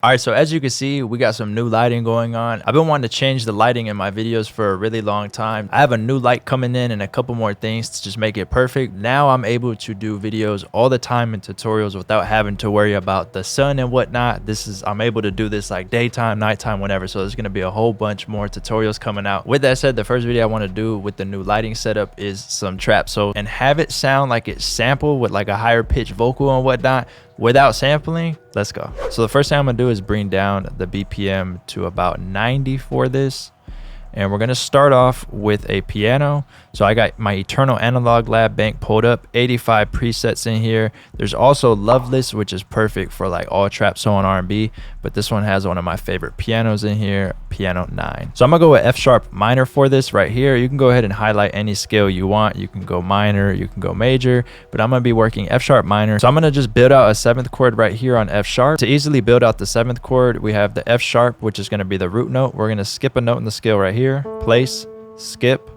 All right, so as you can see, we got some new lighting going on. I've been wanting to change the lighting in my videos for a really long time. I have a new light coming in and a couple more things to just make it perfect. Now I'm able to do videos all the time and tutorials without having to worry about the sun and whatnot. I'm able to do this like daytime, nighttime, whenever. So there's gonna be a whole bunch more tutorials coming out. With that said, the first video I want to do with the new lighting setup is some trapsoul and have it sound like it's sampled with like a higher pitch vocal and whatnot. Without sampling, let's go. So the first thing I'm gonna do is bring down the BPM to about 90 for this. And we're gonna start off with a piano. So I got my Eternal Analog Lab bank pulled up, 85 presets in here. There's also Loveless, which is perfect for like all trap soul and R&B, but this one has one of my favorite pianos in here, piano 9. So I'm gonna go with F sharp minor for this right here. You can go ahead and highlight any scale you want. You can go minor, you can go major, but I'm gonna be working F sharp minor. So I'm gonna just build out a 7th chord right here on F sharp. To easily build out the 7th chord, we have the F sharp, which is gonna be the root note. We're gonna skip a note in the scale right here, place, skip,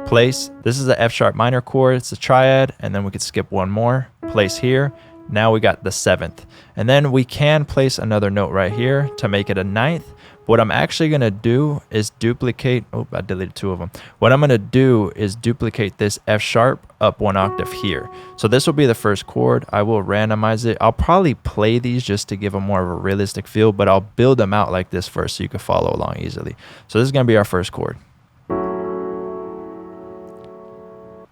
place. This is the F sharp minor chord, it's a triad, and then we could skip one more, place here. Now we got the 7th, and then we can place another note right here to make it a 9th. What I'm actually gonna do is duplicate, oh, I deleted 2 of them. What I'm gonna do is duplicate this F sharp up 1 octave here. So this will be the first chord. I will randomize it. I'll probably play these just to give them more of a realistic feel, but I'll build them out like this first so you can follow along easily. So this is gonna be our first chord.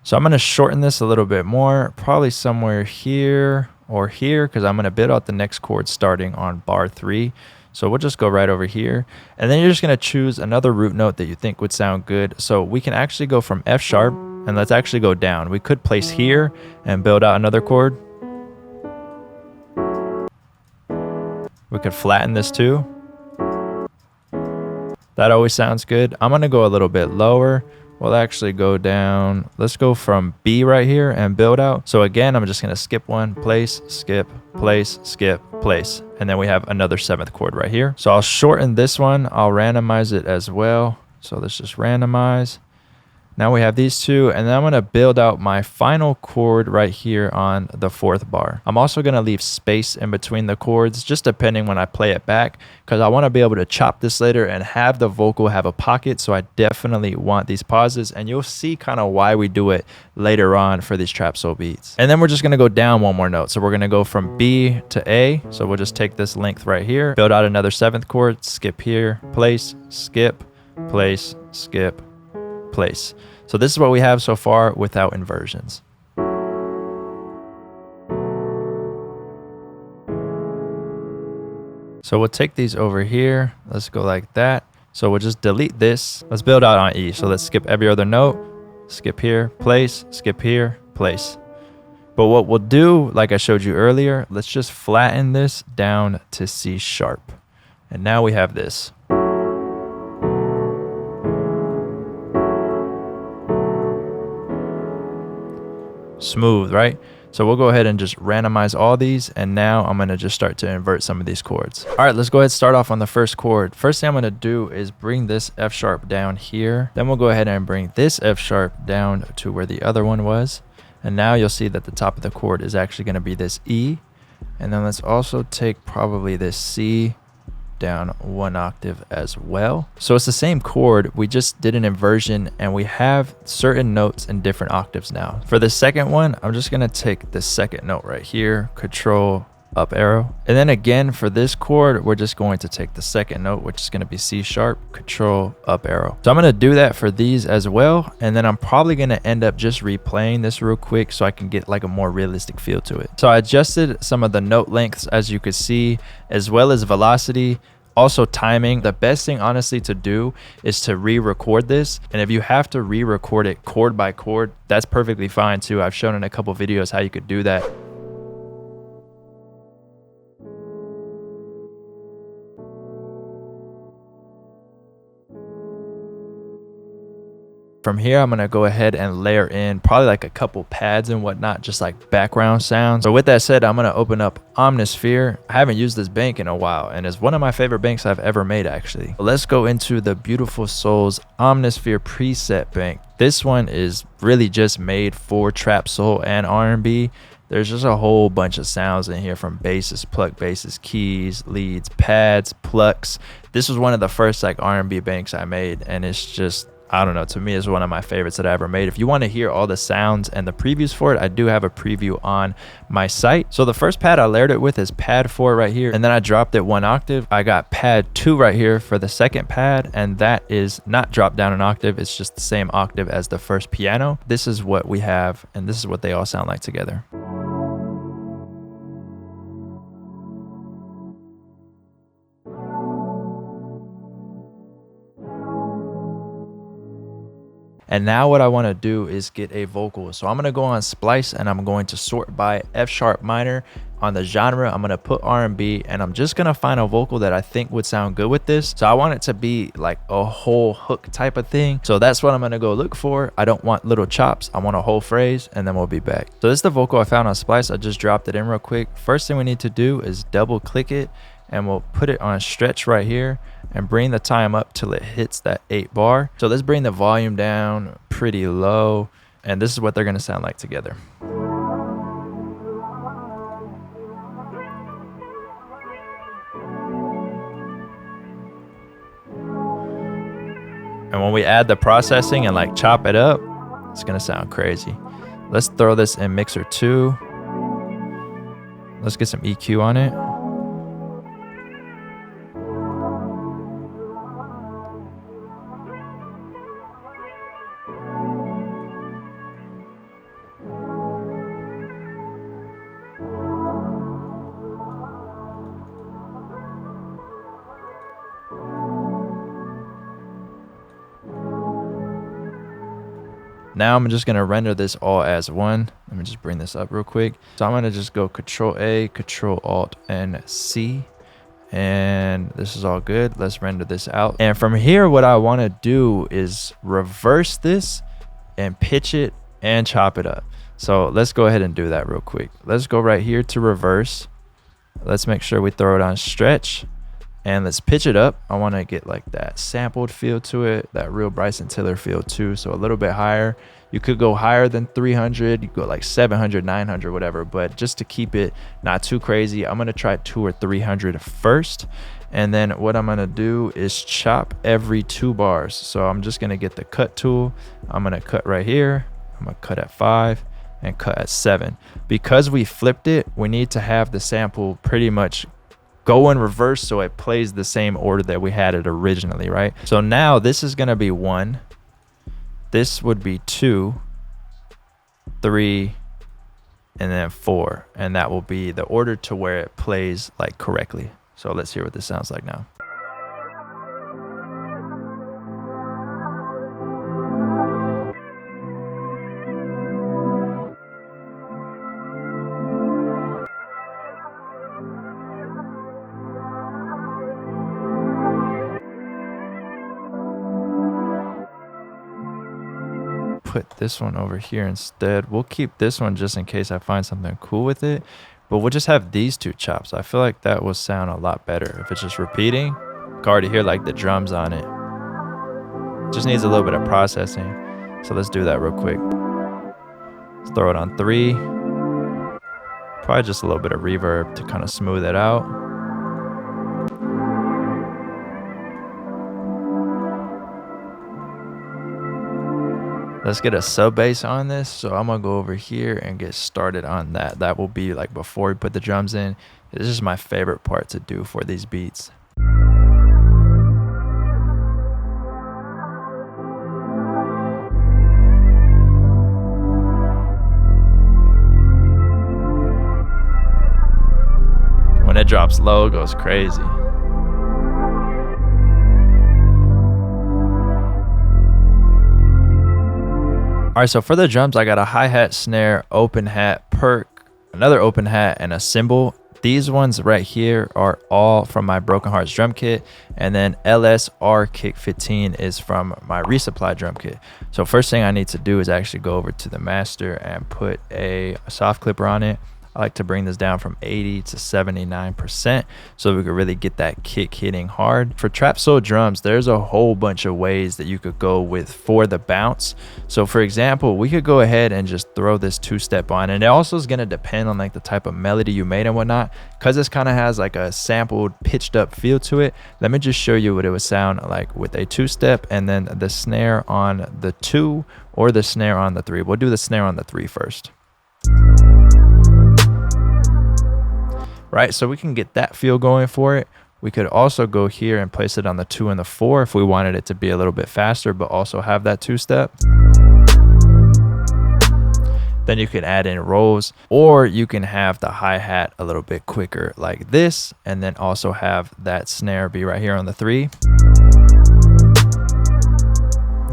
So I'm gonna shorten this a little bit more, probably somewhere here or here, because I'm gonna build out the next chord starting on bar 3. So we'll just go right over here, and then you're just gonna choose another root note that you think would sound good. So we can actually go from F sharp, and let's actually go down. We could place here and build out another chord. We could flatten this too. That always sounds good. I'm gonna go a little bit lower. We'll actually go down. Let's go from B right here and build out. So again, I'm just gonna skip one, place, skip, place, skip, place. And then we have another 7th chord right here. So I'll shorten this one. I'll randomize it as well. So let's just randomize. Now we have these 2, and then I'm gonna build out my final chord right here on the 4th bar. I'm also gonna leave space in between the chords, just depending when I play it back, because I wanna be able to chop this later and have the vocal have a pocket. So I definitely want these pauses, and you'll see kind of why we do it later on for these trap soul beats. And then we're just gonna go down 1 more note. So we're gonna go from B to A. So we'll just take this length right here, build out another 7th chord, skip here, place, skip, place, skip, place. So this is what we have so far without inversions. So we'll take these over here. Let's go like that. So we'll just delete this. Let's build out on E. So let's skip every other note. Skip here, place, skip here, place. But what we'll do, like I showed you earlier, let's just flatten this down to C sharp. And now we have this. Smooth, right? So we'll go ahead and just randomize all these, and now I'm gonna just start to invert some of these chords. All right, let's go ahead and start off on the first chord. First thing I'm gonna do is bring this F sharp down here. Then we'll go ahead and bring this F sharp down to where the other one was. And now you'll see that the top of the chord is actually gonna be this E. And then let's also take probably this C down 1 octave as well. So it's the same chord, we just did an inversion, and we have certain notes in different octaves now. For the second one, I'm just gonna take the 2nd note right here, control up arrow. And then again, for this chord, we're just going to take the 2nd note, which is gonna be C sharp, control up arrow. So I'm gonna do that for these as well. And then I'm probably gonna end up just replaying this real quick so I can get like a more realistic feel to it. So I adjusted some of the note lengths, as you could see, as well as velocity. Also timing. The best thing honestly to do is to re-record this, and if you have to re-record it chord by chord, that's perfectly fine too. I've shown in a couple videos how you could do that. From here, I'm gonna go ahead and layer in probably like a couple pads and whatnot, just like background sounds. So with that said, I'm gonna open up Omnisphere. I haven't used this bank in a while, and it's one of my favorite banks I've ever made actually. Let's go into the Beautiful Souls Omnisphere preset bank. This one is really just made for trap soul and R&B. There's just a whole bunch of sounds in here, from basses, pluck basses, keys, leads, pads, plucks. This was one of the first like R&B banks I made, and it's just, I don't know, to me it's one of my favorites that I ever made. If you want to hear all the sounds and the previews for it, I do have a preview on my site. So the first pad I layered it with is pad 4 right here, and then I dropped it 1 octave. I got pad 2 right here for the second pad, and that is not dropped down an octave, it's just the same octave as the first piano. This is what we have, and this is what they all sound like together. And now what I want to do is get a vocal. So I'm going to go on Splice and I'm going to sort by F sharp minor. On the genre, I'm going to put R&B, and I'm just going to find a vocal that I think would sound good with this. So I want it to be like a whole hook type of thing. So that's what I'm going to go look for. I don't want little chops. I want a whole phrase, and then we'll be back. So this is the vocal I found on Splice. I just dropped it in real quick. First thing we need to do is double click it, and we'll put it on stretch right here and bring the time up till it hits that 8 bar. So let's bring the volume down pretty low, and this is what they're gonna sound like together. And when we add the processing and like chop it up, it's gonna sound crazy. Let's throw this in mixer 2. Let's get some EQ on it. Now I'm just gonna render this all as one. Let me just bring this up real quick. So I'm gonna just go Control A, Control Alt, and C. And this is all good. Let's render this out. And from here, what I wanna do is reverse this and pitch it and chop it up. So let's go ahead and do that real quick. Let's go right here to reverse. Let's make sure we throw it on stretch. And let's pitch it up. I want to get like that sampled feel to it, that real Bryson Tiller feel too. So a little bit higher. You could go higher than 300. You could go like 700, 900, whatever. But just to keep it not too crazy, I'm going to try 200 or 300 first. And then what I'm going to do is chop every 2 bars. So I'm just going to get the cut tool. I'm going to cut right here. I'm going to cut at 5 and cut at 7. Because we flipped it, we need to have the sample pretty much go in reverse so it plays the same order that we had it originally, right? So now this is gonna be 1, this would be 2, 3, and then 4, and that will be the order to where it plays like correctly. So let's hear what this sounds like now. Put this one over here instead. We'll keep this one just in case I find something cool with it, but we'll just have these 2 chops. I feel like that will sound a lot better if it's just repeating. You can already hear like the drums on it. Just needs a little bit of processing. So let's do that real quick. Let's throw it on 3. Probably just a little bit of reverb to kind of smooth it out. Let's get a sub bass on this. So I'm gonna go over here and get started on that. That will be like before we put the drums in. This is my favorite part to do for these beats. When it drops low, it goes crazy. All right, so for the drums, I got a hi-hat, snare, open hat, perk, another open hat, and a cymbal. These ones right here are all from my Broken Hearts drum kit, and then LSR Kick 15 is from my Resupply drum kit. So first thing I need to do is actually go over to the master and put a soft clipper on it. I like to bring this down from 80 to 79% so we could really get that kick hitting hard. For trap soul drums, there's a whole bunch of ways that you could go with for the bounce. So for example, we could go ahead and just throw this two-step on, and it also is going to depend on like the type of melody you made and whatnot, because this kind of has like a sampled pitched up feel to it. Let me just show you what it would sound like with a two-step and then the snare on the 2 or the snare on the 3. We'll do the snare on the 3 first. Right, so we can get that feel going for it. We could also go here and place it on the 2 and the 4 if we wanted it to be a little bit faster, but also have that two-step. Then you can add in rolls, or you can have the hi-hat a little bit quicker like this, and then also have that snare be right here on the 3.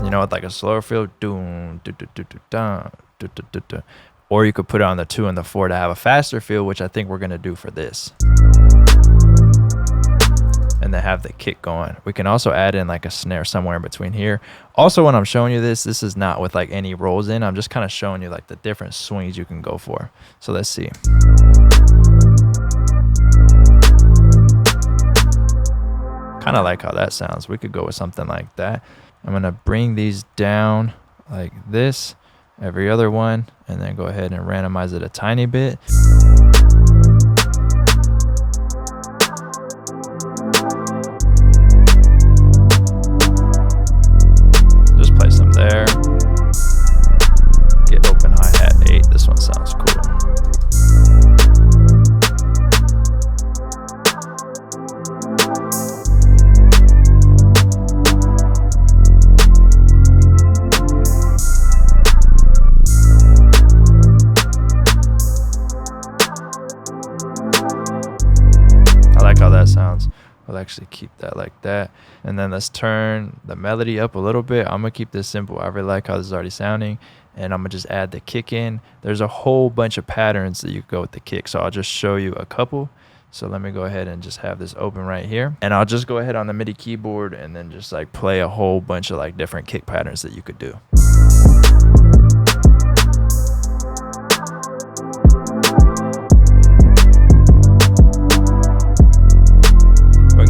You know, with like a slower feel, doom, do, do, do, do, dun, do, do, do, do. Or you could put it on the 2 and the 4 to have a faster feel, which I think we're going to do for this. And then have the kick going. We can also add in like a snare somewhere in between here. Also, when I'm showing you this is not with like any rolls in. I'm just kind of showing you like the different swings you can go for. So let's see. Kind of like how that sounds. We could go with something like that. I'm going to bring these down like this. Every other one, and then go ahead and randomize it a tiny bit. Just place them there. Get open hi-hat 8. This one sounds cool. How that sounds. We'll actually keep that like that, and then let's turn the melody up a little bit. I'm gonna keep this simple. I really like how this is already sounding, and I'm gonna just add the kick in. There's a whole bunch of patterns that you can go with the kick, so I'll just show you a couple. So let me go ahead and just have this open right here, and I'll just go ahead on the MIDI keyboard and then just like play a whole bunch of like different kick patterns that you could do.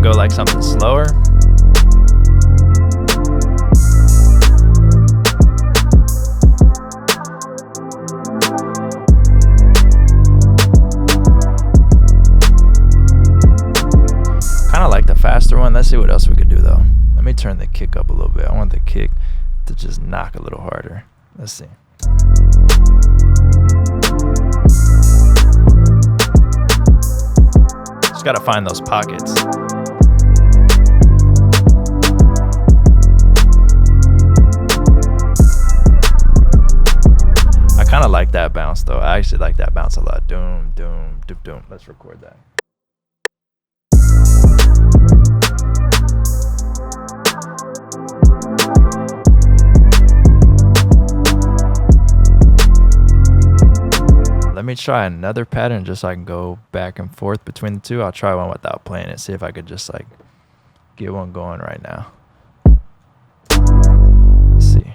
Go like something slower. Kind of like the faster one. Let's see what else we could do though. Let me turn the kick up a little bit. I want the kick to just knock a little harder. Let's see. Just gotta find those pockets. I kind of like that bounce though. I actually like that bounce a lot. Doom, doom, doom, doom. Let's record that. Let me try another pattern just so I can go back and forth between the two. I'll try one without playing it, see if I could just like get one going right now. Let's see.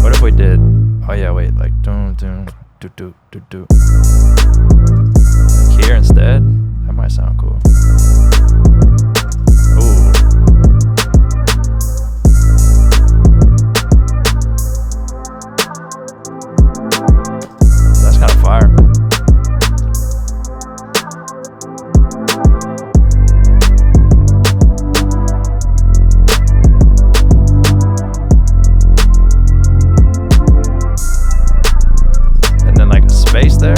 What if we did, oh yeah, wait, like doom, doom, do, do, do, do. Like here instead? That might sound cool. Ooh. That's kind of fire. And then like a space there.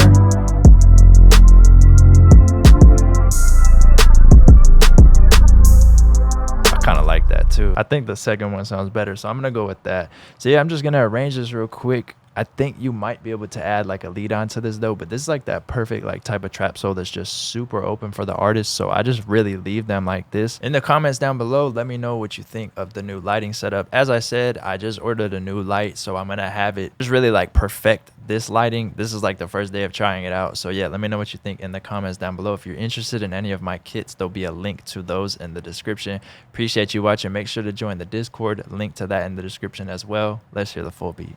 Kind of like that too. I think the second one sounds better, so I'm gonna go with that. So yeah, I'm just gonna arrange this real quick. I think you might be able to add like a lead on to this though, but this is like that perfect like type of trap soul that's just super open for the artist. So I just really leave them like this. In the comments down below, let me know what you think of the new lighting setup. As I said, I just ordered a new light, so I'm gonna have it just really like perfect this lighting. This is like the first day of trying it out. So yeah, let me know what you think in the comments down below. If you're interested in any of my kits, there'll be a link to those in the description. Appreciate you watching. Make sure to join the Discord. Link to that in the description as well. Let's hear the full beat.